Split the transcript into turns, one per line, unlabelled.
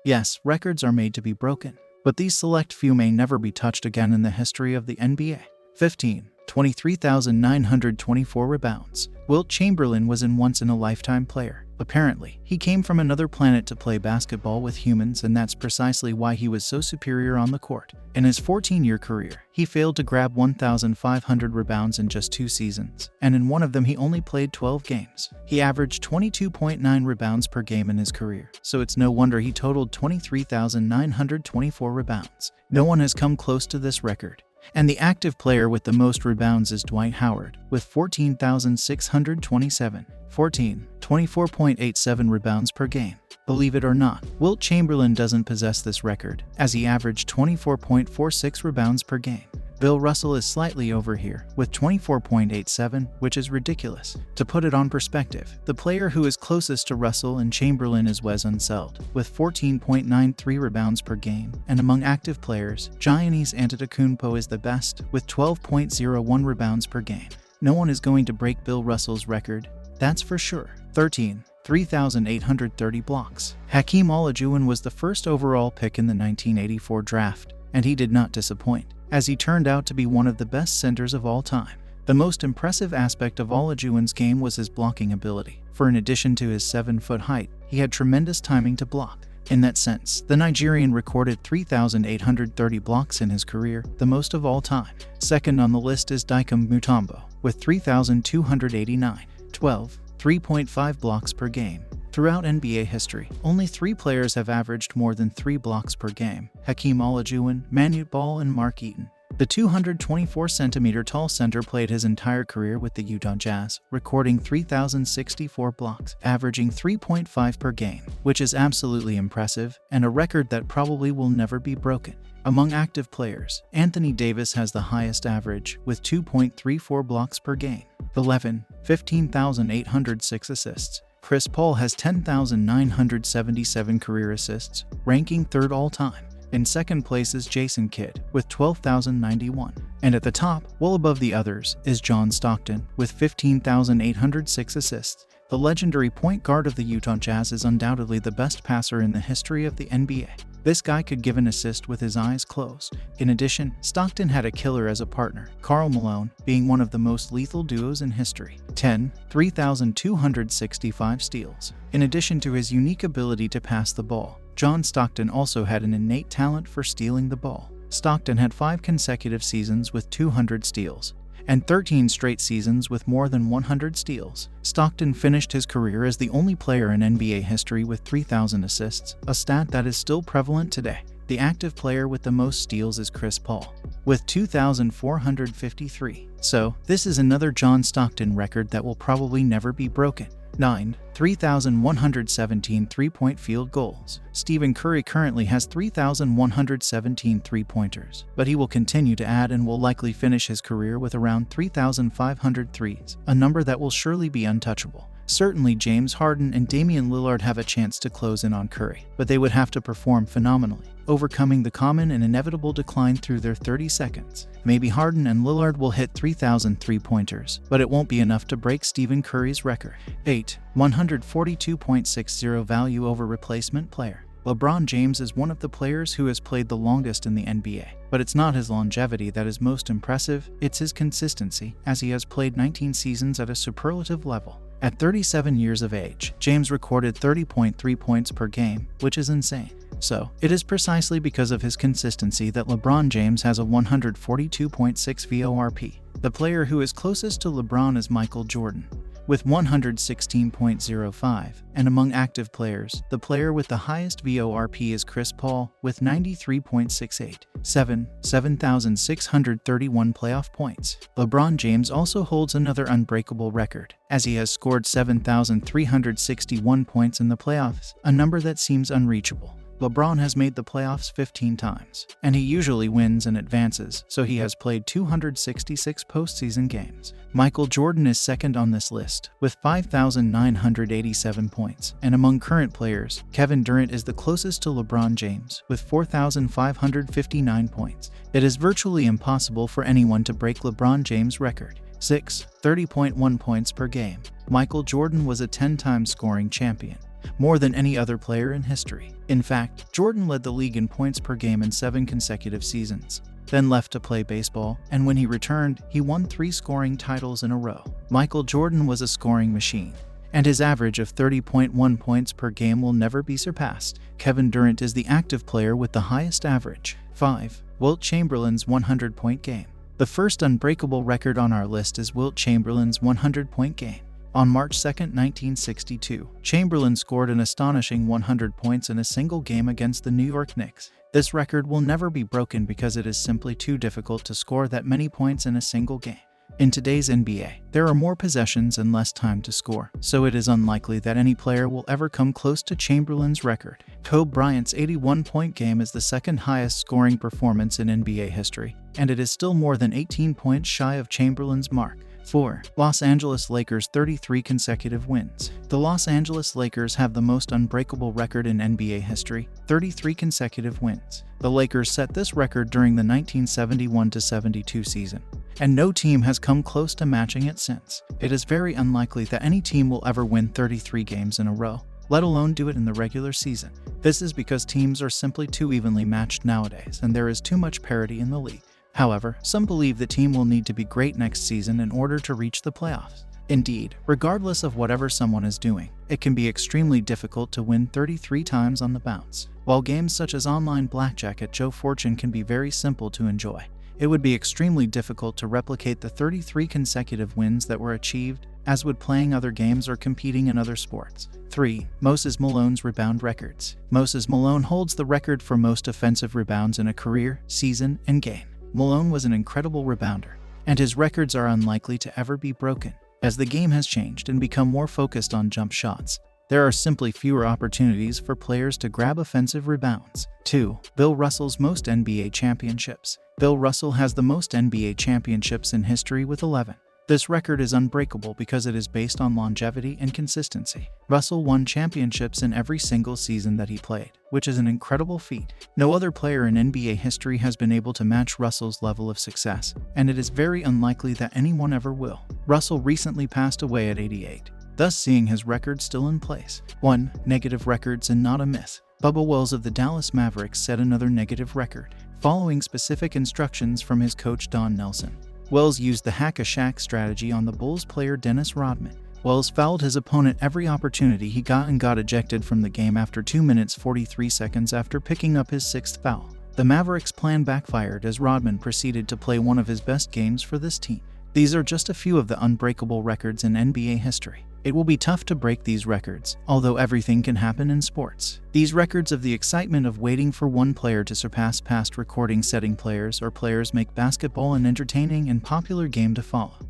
Yes, records are made to be broken, but these select few may never be touched again in the history of the NBA. 15. 23,924 rebounds. Wilt Chamberlain was an once-in-a-lifetime player. Apparently, he came from another planet to play basketball with humans, and that's precisely why he was so superior on the court. In his 14-year career, he failed to grab 1,500 rebounds in just 2 seasons, and in one of them he only played 12 games. He averaged 22.9 rebounds per game in his career, so it's no wonder he totaled 23,924 rebounds. No one has come close to this record. And the active player with the most rebounds is Dwight Howard, with 14,627. 14. 24.87 rebounds per game. Believe it or not, Wilt Chamberlain doesn't possess this record, as he averaged 24.46 rebounds per game. Bill Russell is slightly over here, with 24.87, which is ridiculous. To put it on perspective, the player who is closest to Russell and Chamberlain is Wes Unseld, with 14.93 rebounds per game, and among active players, Giannis Antetokounmpo is the best, with 12.01 rebounds per game. No one is going to break Bill Russell's record, that's for sure. 13. 3,830 blocks. Hakeem Olajuwon was the first overall pick in the 1984 draft, and he did not disappoint, as he turned out to be one of the best centers of all time. The most impressive aspect of Olajuwon's game was his blocking ability, for in addition to his 7-foot height, he had tremendous timing to block. In that sense, the Nigerian recorded 3,830 blocks in his career, the most of all time. Second on the list is Dikembe Mutombo, with 3,289. 12. 3.5 blocks per game. Throughout NBA history, only 3 players have averaged more than 3 blocks per game: Hakeem Olajuwon, Manute Bol, and Mark Eaton. The 224-centimeter-tall center played his entire career with the Utah Jazz, recording 3,064 blocks, averaging 3.5 per game, which is absolutely impressive, and a record that probably will never be broken. Among active players, Anthony Davis has the highest average, with 2.34 blocks per game. 11. 15,806 assists. Chris Paul has 10,977 career assists, ranking 3rd all-time. In second place is Jason Kidd, with 12,091. And at the top, well above the others, is John Stockton, with 15,806 assists. The legendary point guard of the Utah Jazz is undoubtedly the best passer in the history of the NBA. This guy could give an assist with his eyes closed. In addition, Stockton had a killer as a partner, Karl Malone, being one of the most lethal duos in history. 10. 3,265 steals. In addition to his unique ability to pass the ball, John Stockton also had an innate talent for stealing the ball. Stockton had 5 consecutive seasons with 200 steals, and 13 straight seasons with more than 100 steals. Stockton finished his career as the only player in NBA history with 3,000 assists, a stat that is still prevalent today. The active player with the most steals is Chris Paul, with 2,453. So, this is another John Stockton record that will probably never be broken. 9. 3,117 three-point field goals. Stephen Curry currently has 3,117 three-pointers, but he will continue to add and will likely finish his career with around 3,500 threes, a number that will surely be untouchable. Certainly James Harden and Damian Lillard have a chance to close in on Curry, but they would have to perform phenomenally, overcoming the common and inevitable decline through their 30 seconds. Maybe Harden and Lillard will hit 3,000 three-pointers, but it won't be enough to break Stephen Curry's record. 8. 142.60 value over replacement player. LeBron James is one of the players who has played the longest in the NBA, but it's not his longevity that is most impressive, it's his consistency, as he has played 19 seasons at a superlative level. At 37 years of age, James recorded 30.3 points per game, which is insane. So, it is precisely because of his consistency that LeBron James has a 142.6 VORP. The player who is closest to LeBron is Michael Jordan, with 116.05, and among active players, the player with the highest VORP is Chris Paul, with 93.68. 7,631 playoff points. LeBron James also holds another unbreakable record, as he has scored 7,361 points in the playoffs, a number that seems unreachable. LeBron has made the playoffs 15 times, and he usually wins and advances, so he has played 266 postseason games. Michael Jordan is second on this list, with 5,987 points, and among current players, Kevin Durant is the closest to LeBron James, with 4,559 points. It is virtually impossible for anyone to break LeBron James' record. 6. 30.1 points per game. Michael Jordan was a 10-time scoring champion, more than any other player in history. In fact, Jordan led the league in points per game in 7 consecutive seasons, then left to play baseball, and when he returned, he won 3 scoring titles in a row. Michael Jordan was a scoring machine, and his average of 30.1 points per game will never be surpassed. Kevin Durant is the active player with the highest average. 5. Wilt Chamberlain's 100-point game. The first unbreakable record on our list is Wilt Chamberlain's 100-point game. On March 2, 1962, Chamberlain scored an astonishing 100 points in a single game against the New York Knicks. This record will never be broken because it is simply too difficult to score that many points in a single game. In today's NBA, there are more possessions and less time to score, so it is unlikely that any player will ever come close to Chamberlain's record. Kobe Bryant's 81-point game is the second highest scoring performance in NBA history, and it is still more than 18 points shy of Chamberlain's mark. 4. Los Angeles Lakers' 33 consecutive wins. The Los Angeles Lakers have the most unbreakable record in NBA history, 33 consecutive wins. The Lakers set this record during the 1971-72 season, and no team has come close to matching it since. It is very unlikely that any team will ever win 33 games in a row, let alone do it in the regular season. This is because teams are simply too evenly matched nowadays, and there is too much parity in the league. However, some believe the team will need to be great next season in order to reach the playoffs. Indeed, regardless of whatever someone is doing, it can be extremely difficult to win 33 times on the bounce. While games such as online blackjack at Joe Fortune can be very simple to enjoy, it would be extremely difficult to replicate the 33 consecutive wins that were achieved, as would playing other games or competing in other sports. 3. Moses Malone's rebound records. Moses Malone holds the record for most offensive rebounds in a career, season, and game. Malone was an incredible rebounder, and his records are unlikely to ever be broken. As the game has changed and become more focused on jump shots, there are simply fewer opportunities for players to grab offensive rebounds. 2. Bill Russell's most NBA championships. Bill Russell has the most NBA championships in history with 11. This record is unbreakable because it is based on longevity and consistency. Russell won championships in every single season that he played, which is an incredible feat. No other player in NBA history has been able to match Russell's level of success, and it is very unlikely that anyone ever will. Russell recently passed away at 88, thus seeing his record still in place. 1. Negative records and not a myth. Bubba Wells of the Dallas Mavericks set another negative record, following specific instructions from his coach Don Nelson. Wells used the hack-a-Shaq strategy on the Bulls player Dennis Rodman. Wells fouled his opponent every opportunity he got and got ejected from the game after 2 minutes 43 seconds after picking up his 6th foul. The Mavericks' plan backfired as Rodman proceeded to play one of his best games for this team. These are just a few of the unbreakable records in NBA history. It will be tough to break these records, although everything can happen in sports. These records of the excitement of waiting for one player to surpass past recording-setting players or players make basketball an entertaining and popular game to follow.